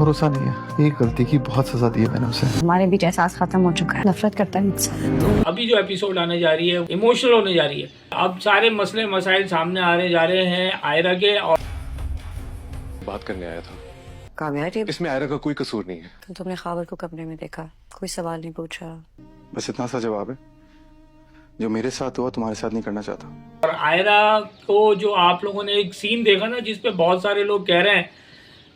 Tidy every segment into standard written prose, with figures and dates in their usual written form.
भरोसा नहीं है। एक गलती की बहुत सजा दी है मैंने उसे। हमारे बीच एहसास खत्म हो चुका है, नफरत करता है मुझसे। अभी जो एपिसोड आने जा रही है इमोशनल होने जा रही है। अब सारे मसले मसाइल सामने आ रहे जा रहे हैं आयरा के। और बात करने आया था। कामयाबी इसमें आयरा का कोई कसूर नहीं है। तो तुमने ख़ाबर को कमरे में देखा, कोई सवाल नहीं पूछा। बस इतना सा जवाब है, जो मेरे साथ हुआ तुम्हारे साथ नहीं करना चाहता। और आयरा को जो आप लोगों ने एक सीन देखा ना, जिसपे बहुत सारे लोग कह रहे हैं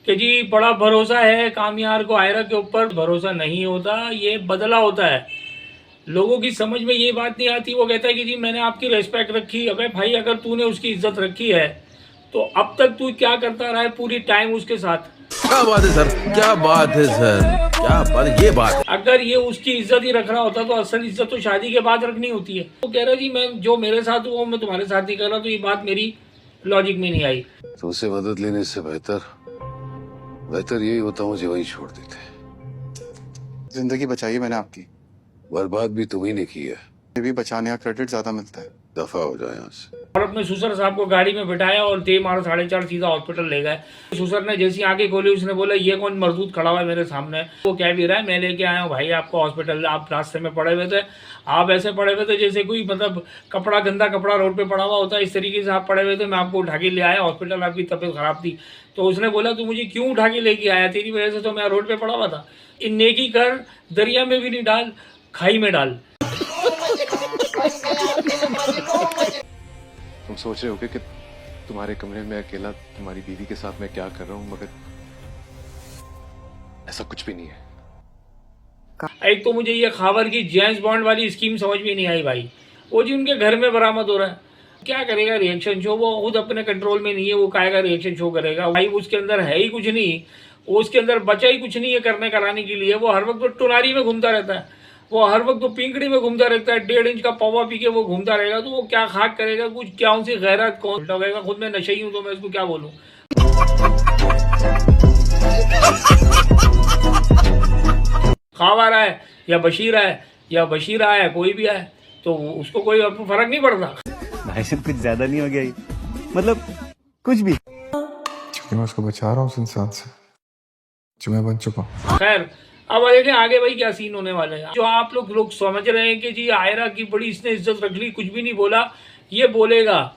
कि जी बड़ा भरोसा है कामयार को, आयरा के ऊपर भरोसा नहीं होता, ये बदला होता है। लोगों की समझ में ये बात नहीं आती। वो कहता है कि जी मैंने आपकी रेस्पेक्ट रखी। अबे भाई, अगर तूने उसकी इज्जत रखी है तो अब तक तू क्या करता रहा है पूरी टाइम उसके साथ? क्या बात है सर, क्या बात है सर, क्या बात है, ये बात। अगर ये उसकी इज्जत ही रख रहा होता तो असल इज्जत तो शादी के बाद रखनी होती है। वो कह रहा जी मैं जो मेरे साथ हुआ मैं तुम्हारे साथ नहीं कर रहा, तो ये बात मेरी लॉजिक में नहीं आई। तुमसे मदद लेने से बेहतर यही होता मुझे वहीं छोड़ देते। जिंदगी बचाई है मैंने आपकी, बर्बाद भी तुम्ही ने की है। ये भी बचाने का क्रेडिट ज्यादा मिलता है। दफा हो जाए यहाँ से। और अपने सुसर साहब को गाड़ी में बिठाया और दे मार 4:30 सीधा हॉस्पिटल ले गए। सुसर ने जैसी आंखें खोली उसने बोला ये कौन मरदूद खड़ा हुआ है मेरे सामने। वो कह भी रहा है मैं लेके आया हूँ भाई आपको हॉस्पिटल। आप रास्ते में पड़े हुए थे, आप ऐसे पड़े हुए थे जैसे कोई मतलब कपड़ा, गंदा कपड़ा रोड पे पड़ा हुआ होता है, इस तरीके से आप पड़े हुए थे। मैं आपको उठा के ले आया हॉस्पिटल, आपकी तबीयत खराब थी। तो उसने बोला तू मुझे क्यों उठा के लेके आया, तेरी वजह से तो मैं रोड पे पड़ा हुआ था। इन नेकी कर, दरिया में भी नहीं डाल, खाई में डाल। तुम सोच रहे होगे कि तुम्हारे कमरे में अकेला तुम्हारी बीवी के साथ मैं क्या कर रहा हूँ, मगर ऐसा कुछ भी नहीं है। एक तो मुझे ये खबर की जेम्स बॉन्ड वाली स्कीम समझ में नहीं आई भाई। वो जी उनके घर में बरामद हो रहा है, क्या करेगा रिएक्शन शो? वो खुद अपने कंट्रोल में नहीं है, वो काहेगा रिएक्शन शो करेगा भाई? उसके अंदर है ही कुछ नहीं, उसके अंदर बचा ही कुछ नहीं है करने कराने के लिए। वो हर वक्त तो टुनारी में घूमता रहता है, वो हर वक्त तो पिंकड़ी में घूमता रहता है। 1.5 इंच का पौवा पी के वो घूमता रहेगा, तो वो क्या खाक करेगा? कुछ क्या उनसे गैरत कौन लगेगा? खुद मैं नशे ही हूँ तो मैं इसको क्या बोलूँ। खावारा है या बशीरा है या बशीरा है, कोई भी है तो उसको कोई फर्क नहीं पड़ता। भाई साहब कुछ ज्यादा नहीं हो गया ये? मतलब कुछ भी। क्योंकि मैं उसको बचा रहा हूँ उस इंसान से जो मैं बन चुका हूँ। खैर अब देखें आगे भाई क्या सीन होने वाले हैं। जो आप लोग समझ रहे हैं कि जी आयरा की बड़ी इसने इज्जत रख ली, कुछ भी नहीं बोला, ये बोलेगा,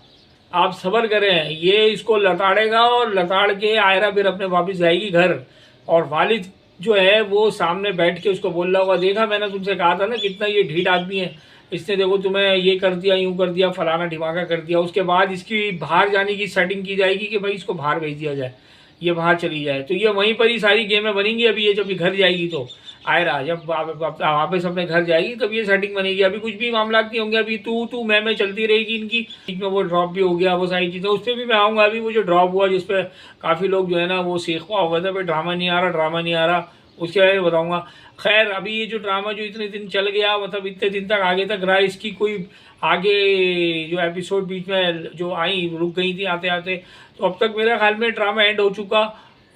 आप सब्र करें। ये इसको लताड़ेगा और लताड़ के आयरा फिर अपने वापस जाएगी घर। और वालिद जो है वो सामने बैठ के उसको बोल रहा होगा, देखा मैंने तुमसे कहा था ना कितना ये ढीठ आदमी है, इसने देखो तुम्हें ये कर दिया, यूँ कर दिया, फलाना ढिमाका कर दिया। उसके बाद इसकी बाहर जाने की सेटिंग की जाएगी कि भाई इसको बाहर भेज दिया जाए, ये बाहर चली जाए। तो ये वहीं पर ही सारी गेमें बनेंगी। अभी ये जब घर जाएगी तो आयरा जब वापस अपने घर जाएगी तब ये सेटिंग बनेगी। अभी कुछ भी मामला नहीं होंगे, अभी तू मैं चलती रहेगी इनकी। बीच में वो ड्रॉप भी हो गया, वो सारी चीज़ें, उस पर भी मैं आऊँगा। अभी वो जो ड्रॉप हुआ जिस पर काफ़ी लोग जो है ना वो सीखवा हो गए थे, भाई ड्रामा नहीं आ रहा, उसके बारे में बताऊँगा। खैर अभी ये जो ड्रामा जो इतने दिन चल गया, मतलब इतने दिन तक आगे तक रहा, इसकी कोई आगे जो एपिसोड बीच में जो आई रुक गई थी आते आते, तो अब तक मेरे ख्याल में ड्रामा एंड हो चुका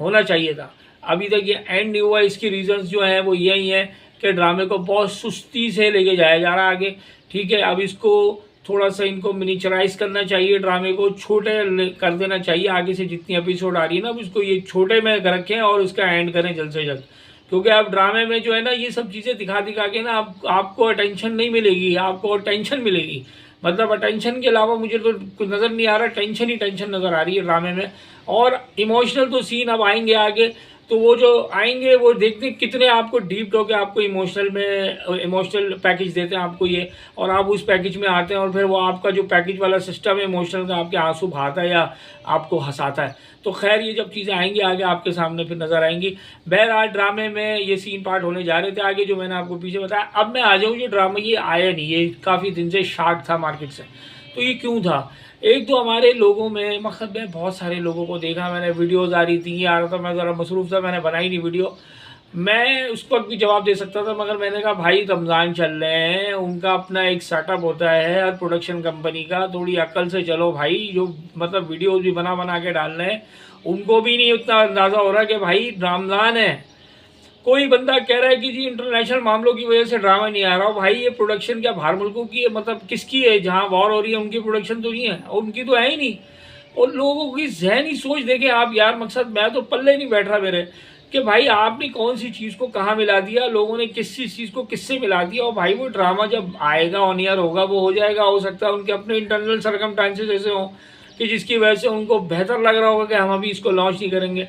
होना चाहिए था। अभी तक ये एंड नहीं हुआ। इसकी रीजंस जो हैं वो यही हैं कि ड्रामे को बहुत सुस्ती से लेके जाया जा रहा है आगे। ठीक है, अब इसको थोड़ा सा इनको मिनिचराइज करना चाहिए, ड्रामे को छोटे कर देना चाहिए। आगे से जितनी एपिसोड आ रही है ना, अब इसको ये छोटे में रखें और उसका एंड करें जल्द से जल्द। क्योंकि अब ड्रामे में जो है ना ये सब चीज़ें दिखा के ना आपको अटेंशन नहीं मिलेगी, आपको टेंशन मिलेगी। मतलब अटेंशन के अलावा मुझे तो कुछ नज़र नहीं आ रहा, टेंशन ही टेंशन नज़र आ रही है ड्रामे में। और इमोशनल तो सीन अब आएंगे आगे, तो वो जो आएंगे वो देखते हैं कितने आपको डीप होकर आपको इमोशनल पैकेज देते हैं आपको ये, और आप उस पैकेज में आते हैं और फिर वो आपका जो पैकेज वाला सिस्टम है इमोशनल का, आपके आंसू बहाता है या आपको हंसाता है। तो खैर ये जब चीज़ें आएंगी आगे आपके सामने फिर नज़र आएंगी। बहरहाल ड्रामे में ये सीन पार्ट होने जा रहे थे आगे, जो मैंने आपको पीछे बताया। अब मैं आ जाऊँ, ये ड्रामा ये आया नहीं, ये काफ़ी दिन से शार्ट था मार्केट से। तो ये क्यों था? एक तो हमारे लोगों में, मकसद मैं बहुत सारे लोगों को देखा, मैंने वीडियोस आ रही थी, आ रहा था, मैं ज़रा मसरूफ़ था, मैंने बनाई नहीं वीडियो। मैं उस वक्त भी जवाब दे सकता था, मगर मैंने कहा भाई रमज़ान चल रहे हैं, उनका अपना एक सेटअप होता है हर प्रोडक्शन कंपनी का, थोड़ी अक्ल से चलो भाई। जो मतलब वीडियोस भी बना के डाल रहे हैं, उनको भी नहीं उतना अंदाज़ा हो रहा कि भाई रमज़ान है। कोई बंदा कह रहा है कि जी इंटरनेशनल मामलों की वजह से ड्रामा नहीं आ रहा। भाई ये प्रोडक्शन क्या बाहर मुल्कों की है? मतलब किसकी है? जहाँ वॉर हो रही है उनकी प्रोडक्शन तो नहीं है, और उनकी तो है ही नहीं। और लोगों की जहनी सोच देखे आप यार, मकसद मैं तो पल्ले नहीं बैठ रहा मेरे कि भाई आपने कौन सी चीज़ को कहाँ मिला दिया, लोगों ने किस चीज़ को किससे मिला दिया। और भाई वो ड्रामा जब आएगा ऑन ईयर होगा वो हो जाएगा। हो सकता है उनके अपने इंटरनल सर्कमस्टांसेस ऐसे हों कि जिसकी वजह से उनको बेहतर लग रहा होगा कि हम अभी इसको लॉन्च नहीं करेंगे,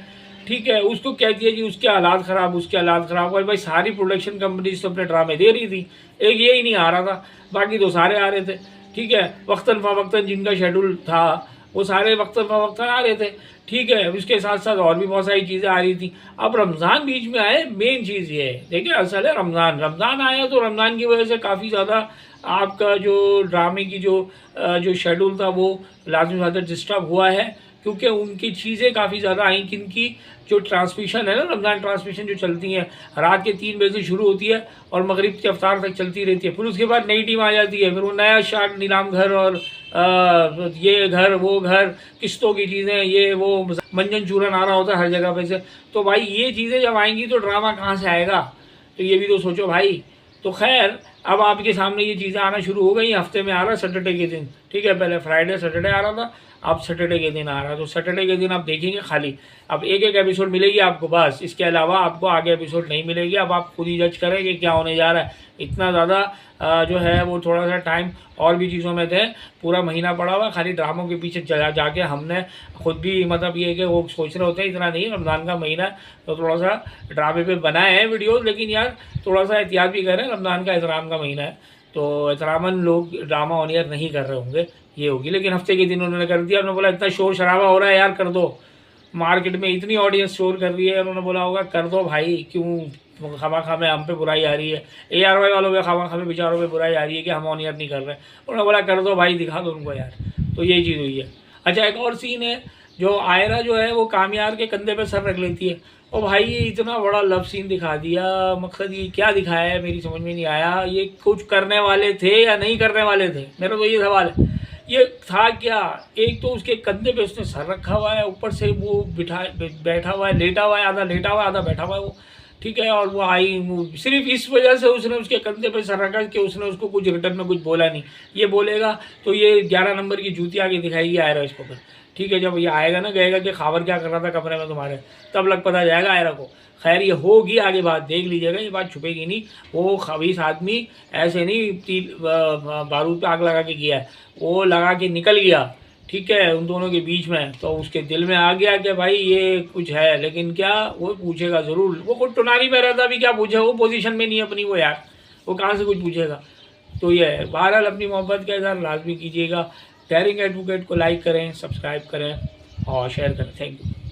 ठीक है। उसको कह दिया जी उसके हालात ख़राब, उसके हालात ख़राब। भाई सारी प्रोडक्शन कंपनीज तो अपने ड्रामे दे रही थी, एक ये ही नहीं आ रहा था, बाकी तो सारे आ रहे थे, ठीक है। वक्तन फ़वक्तन जिनका शेड्यूल था वो सारे वक्तन फ़वक्तन आ रहे थे, ठीक है। उसके साथ साथ और भी बहुत सारी चीज़ें आ रही थी। अब रमज़ान बीच में आए, मेन चीज़ ये है, देखिए असल है रमज़ान आया तो रमज़ान की वजह से काफ़ी ज़्यादा आपका जो ड्रामे की जो शेड्यूल था वो लाजमी बात है डिस्टर्ब हुआ है, क्योंकि उनकी चीज़ें काफ़ी ज़्यादा आई। किनकी जो ट्रांसमिशन है ना, रमज़ान ट्रांसमिशन जो चलती हैं रात के 3 बजे से शुरू होती है और मगरिब के अफ्तार तक चलती रहती है। फिर उसके बाद नई टीम आ जाती है, फिर वो नया शार्ट नीलाम घर और ये घर वो घर किस्तों की चीज़ें ये वो मंजन चूरन आ रहा होता है हर जगह पे से। तो भाई ये चीज़ें जब आएंगी तो ड्रामा कहाँ से आएगा, तो ये भी तो सोचो भाई। तो खैर अब आपके सामने ये चीज़ें आना शुरू हो गई। हफ्ते में आ रहा है सैटरडे के दिन, ठीक है। पहले फ्राइडे सैटरडे आ रहा था, अब सैटरडे के दिन आ रहा है। तो सैटरडे के दिन आप देखेंगे खाली अब एक एपिसोड मिलेगी आपको बस, इसके अलावा आपको आगे एपिसोड नहीं मिलेगी। अब आप खुद ही जज करें कि क्या होने जा रहा है। इतना ज़्यादा जो है वो थोड़ा सा टाइम और भी चीज़ों में थे, पूरा महीना पड़ा हुआ खाली ड्रामों के पीछे जाके हमने खुद भी मतलब ये कि वो सोच रहे होते हैं इतना नहीं, रमज़ान का महीना है तो थोड़ा सा ड्रामे पे बनाए हैं वीडियोज़, लेकिन यार थोड़ा सा एहतियात भी करें, रमज़ान का एहतराम का महीना है तो एहतरामन लोग ड्रामा ऑन ईयर नहीं कर रहे होंगे, ये होगी। लेकिन हफ्ते के दिन उन्होंने कर दिया, उन्होंने बोला इतना शोर शराबा हो रहा है यार कर दो, मार्केट में इतनी ऑडियंस शोर कर रही है, उन्होंने बोला होगा कर दो भाई, क्यों खामा खामे हम पे बुराई आ रही है, ARY वालों पे खामा खामे बेचारों पे बुराई आ रही है कि हम ऑन ईयर नहीं कर रहे। उन्होंने बोला कर दो भाई, दिखा दो उनको यार। तो यही चीज़ हुई है। अच्छा एक और सीन है, जो आयरा जो है वो कामयार के कंधे पे सर रख लेती है। और भाई ये इतना बड़ा लव सीन दिखा दिया, मकसद ये क्या दिखाया है मेरी समझ में नहीं आया। ये कुछ करने वाले थे या नहीं करने वाले थे, मेरा तो ये सवाल है। ये था क्या, एक तो उसके कंधे पे उसने सर रखा हुआ है, ऊपर से वो बैठा हुआ है, लेटा हुआ है, आधा लेटा हुआ है आधा बैठा हुआ है वो, ठीक है। और वो आई सिर्फ इस वजह से उसने उसके कंधे पे सर रखा कि उसने उसको कुछ रिटर्न में कुछ बोला नहीं। ये बोलेगा तो ये 11 नंबर की जूती आगे दिखाएगी आयरा इसको फिर, ठीक है। जब ये आएगा ना कहेगा कि खावर क्या कर रहा था कमरे में तुम्हारे, तब लग पता जाएगा आयरा को। खैर ये होगी आगे बात, देख लीजिएगा, ये बात छुपेगी नहीं। वो खबीस आदमी ऐसे नहीं बारूद पे आग लगा के गया है, वो लगा के निकल गया, ठीक है, उन दोनों के बीच में। तो उसके दिल में आ गया कि भाई ये कुछ है, लेकिन क्या वो पूछेगा ज़रूर। वो खुद टुनारी में रहता भी क्या पूछे, वो पोजीशन में नहीं अपनी वो यार, वो कहाँ से कुछ पूछेगा। तो ये है, बहरहाल अपनी मोहब्बत का इज़हार लाजमी कीजिएगा। डेयरिंग एडवोकेट को लाइक करें, सब्सक्राइब करें और शेयर करें। Thank you.